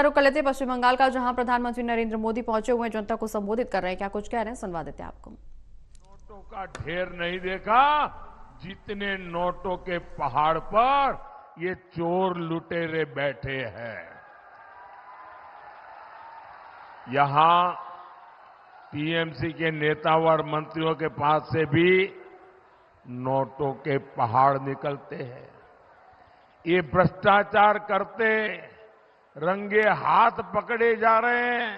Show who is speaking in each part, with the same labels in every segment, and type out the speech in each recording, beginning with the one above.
Speaker 1: रुक कर लेते हैं पश्चिम बंगाल का, जहां प्रधानमंत्री नरेंद्र मोदी पहुंचे हुए जनता को संबोधित कर रहे हैं। क्या कुछ कह रहे हैं, सुनवा देते हैं आपको।
Speaker 2: नोटों का ढेर नहीं देखा, जितने नोटों के पहाड़ पर ये चोर लुटेरे बैठे हैं। यहां टीएमसी के नेता और मंत्रियों के पास से भी नोटों के पहाड़ निकलते हैं। ये भ्रष्टाचार करते रंगे हाथ पकड़े जा रहे हैं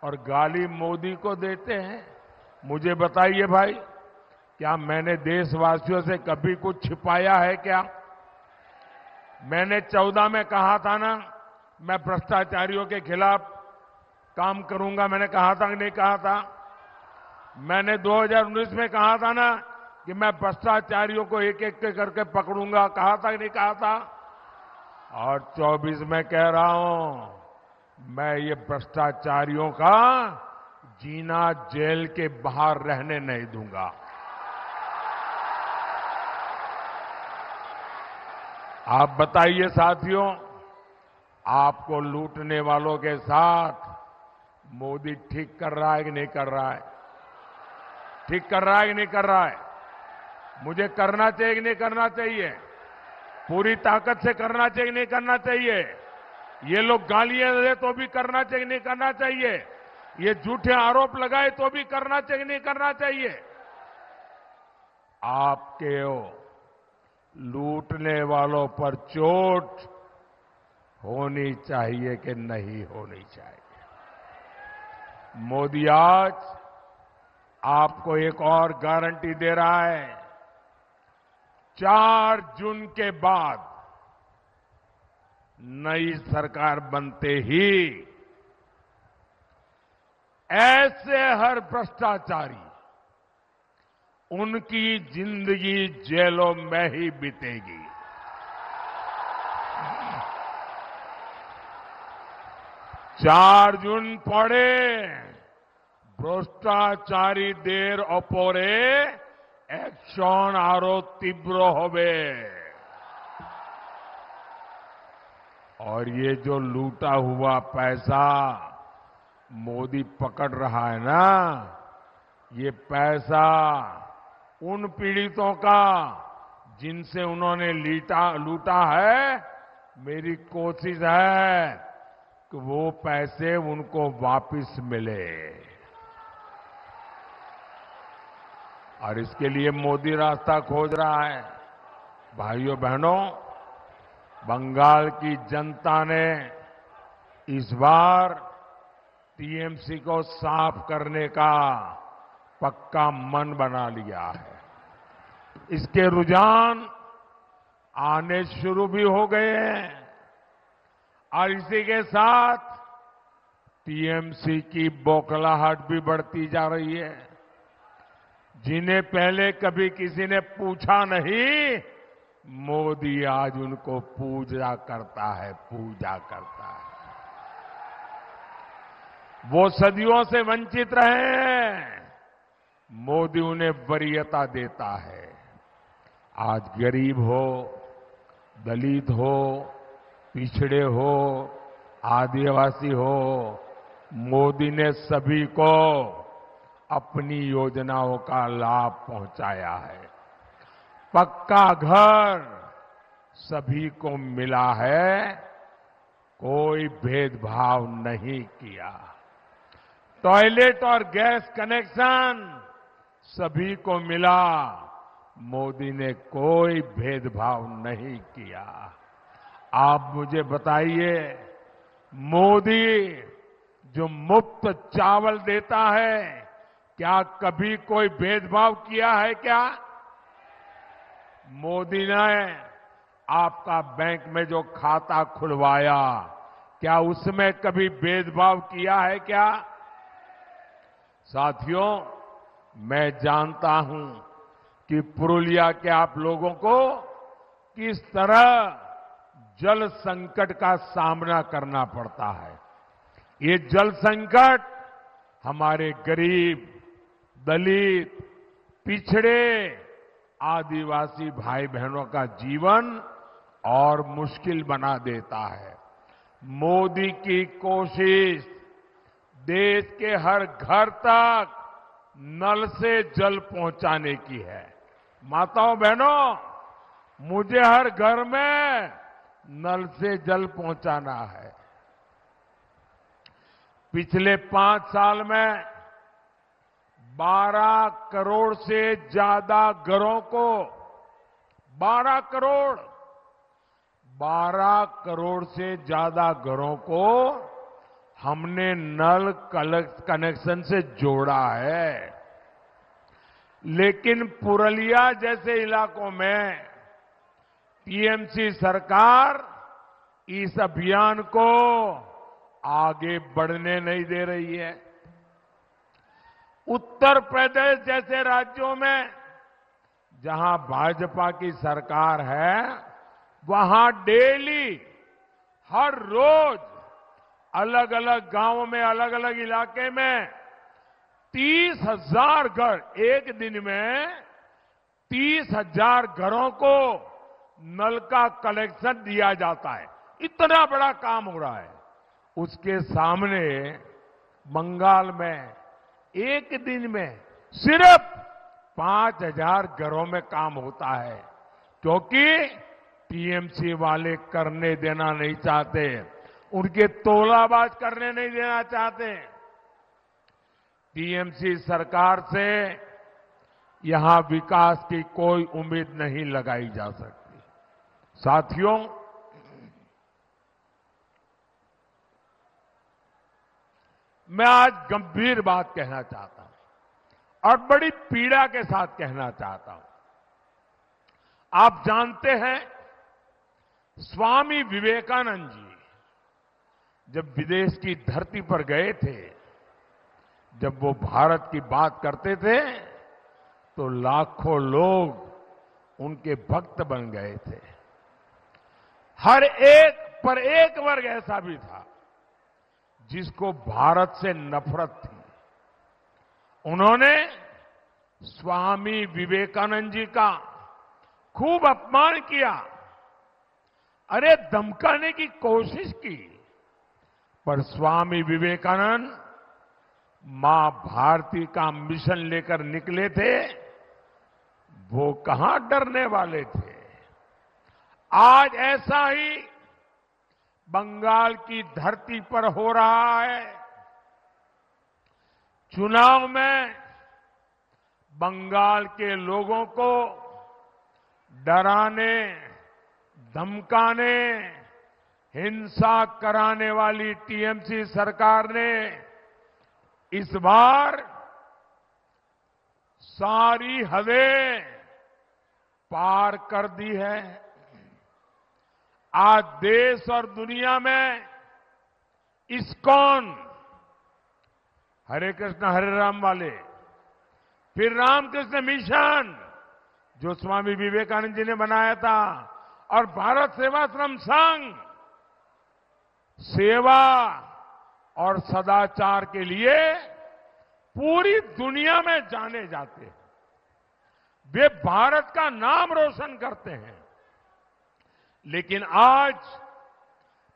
Speaker 2: और गाली मोदी को देते हैं। मुझे बताइए भाई, क्या मैंने देशवासियों से कभी कुछ छिपाया है क्या? मैंने 14 में कहा था ना, मैं भ्रष्टाचारियों के खिलाफ काम करूंगा। मैंने कहा था कि नहीं कहा था? मैंने 2019 में कहा था ना कि मैं भ्रष्टाचारियों को एक एक करके पकड़ूंगा। कहा था कि नहीं कहा था? और 24 में कह रहा हूं, मैं ये भ्रष्टाचारियों का जीना जेल के बाहर रहने नहीं दूंगा। आप बताइए साथियों, आपको लूटने वालों के साथ मोदी ठीक कर रहा है कि नहीं कर रहा है? ठीक कर रहा है कि नहीं कर रहा है? मुझे करना चाहिए कि नहीं करना चाहिए? पूरी ताकत से करना चाहिए कि नहीं करना चाहिए? ये लोग गालियां दे तो भी करना चाहिए कि नहीं करना चाहिए? ये झूठे आरोप लगाए तो भी करना चाहिए कि नहीं करना चाहिए? आपके लूटने वालों पर चोट होनी चाहिए कि नहीं होनी चाहिए? मोदी आज आपको एक और गारंटी दे रहा है। 4 जून के बाद नई सरकार बनते ही ऐसे हर भ्रष्टाचारी, उनकी जिंदगी जेलों में ही बीतेगी। 4 जून पड़े भ्रष्टाचारी দের ওপরে অ্যাকশন আরো তীব্র হবে। और ये जो लूटा हुआ पैसा मोदी पकड़ रहा है ना, ये पैसा उन पीड़ितों का जिनसे उन्होंने लूटा है। मेरी कोशिश है कि वो पैसे उनको वापस मिले, और इसके लिए मोदी रास्ता खोज रहा है। भाइयों बहनों, बंगाल की जनता ने इस बार टीएमसी को साफ करने का पक्का मन बना लिया है। इसके रुझान आने शुरू भी हो गए हैं और इसी के साथ टीएमसी की बौखलाहट भी बढ़ती जा रही है। जिन्हें पहले कभी किसी ने पूछा नहीं, मोदी आज उनको पूजा करता है, पूजा करता है। वो सदियों से वंचित रहे हैं, मोदी उन्हें वरीयता देता है। आज गरीब हो, दलित हो, पिछड़े हो, आदिवासी हो, मोदी ने सभी को अपनी योजनाओं का लाभ पहुंचाया है। पक्का घर सभी को मिला है, कोई भेदभाव नहीं किया। टॉयलेट और गैस कनेक्शन सभी को मिला, मोदी ने कोई भेदभाव नहीं किया। आप मुझे बताइए, मोदी जो मुफ्त चावल देता है, क्या कभी कोई भेदभाव किया है क्या? मोदी ने आपका बैंक में जो खाता खुलवाया, क्या उसमें कभी भेदभाव किया है क्या? साथियों, मैं जानता हूं कि पुरुलिया के आप लोगों को किस तरह जल संकट का सामना करना पड़ता है। ये जल संकट हमारे गरीब, दलित, पिछड़े, आदिवासी भाई बहनों का जीवन और मुश्किल बना देता है। मोदी की कोशिश देश के हर घर तक नल से जल पहुंचाने की है। माताओं बहनों, मुझे हर घर में नल से जल पहुंचाना है। पिछले 5 साल में 12 करोड़ से ज्यादा घरों को 12 करोड़ से ज्यादा घरों को हमने नल कनेक्शन से जोड़ा है। लेकिन पुरलिया जैसे इलाकों में टीएमसी सरकार इस अभियान को आगे बढ़ने नहीं दे रही है। उत्तर प्रदेश जैसे राज्यों में जहां भाजपा की सरकार है, वहां डेली हर रोज अलग अलग गांवों में, अलग अलग इलाके में 30,000 घर, एक दिन में 30,000 घरों को नल का कनेक्शन दिया जाता है। इतना बड़ा काम हो रहा है। उसके सामने बंगाल में एक दिन में सिर्फ 5,000 घरों में काम होता है, क्योंकि टीएमसी वाले करने देना नहीं चाहते, उनके तोलाबाज करने नहीं देना चाहते। टीएमसी सरकार से यहां विकास की कोई उम्मीद नहीं लगाई जा सकती। साथियों, मैं आज गंभीर बात कहना चाहता हूं और बड़ी पीड़ा के साथ कहना चाहता हूं। आप जानते हैं, स्वामी विवेकानंद जी जब विदेश की धरती पर गए थे, जब वो भारत की बात करते थे, तो लाखों लोग उनके भक्त बन गए थे। हर एक पर एक वर्ग ऐसा भी था जिसको भारत से नफरत थी। उन्होंने स्वामी विवेकानंद जी का खूब अपमान किया, अरे धमकाने की कोशिश की। पर स्वामी विवेकानंद मां भारती का मिशन लेकर निकले थे, वो कहां डरने वाले थे। आज ऐसा ही बंगाल की धरती पर हो रहा है। चुनाव में बंगाल के लोगों को डराने, धमकाने, हिंसा कराने वाली टीएमसी सरकार ने इस बार सारी हदें पार कर दी है। आज देश और दुनिया में इस्कॉन, हरे कृष्ण हरे राम वाले, फिर रामकृष्ण मिशन जो स्वामी विवेकानंद जी ने बनाया था, और भारत सेवाश्रम संघ सेवा और सदाचार के लिए पूरी दुनिया में जाने जाते हैं। वे भारत का नाम रोशन करते हैं। लेकिन आज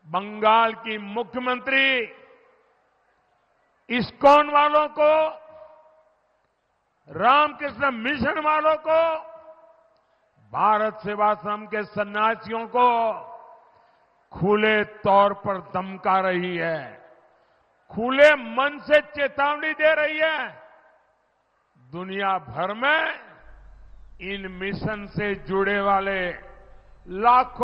Speaker 2: बंगाल की मुख्यमंत्री इस्कॉन वालों को, रामकृष्ण मिशन वालों को, भारत सेवाश्रम के सन्यासियों को खुले तौर पर धमका रही है, खुले मन से चेतावनी दे रही है। दुनिया भर में इन मिशन से जुड़े वाले लाखों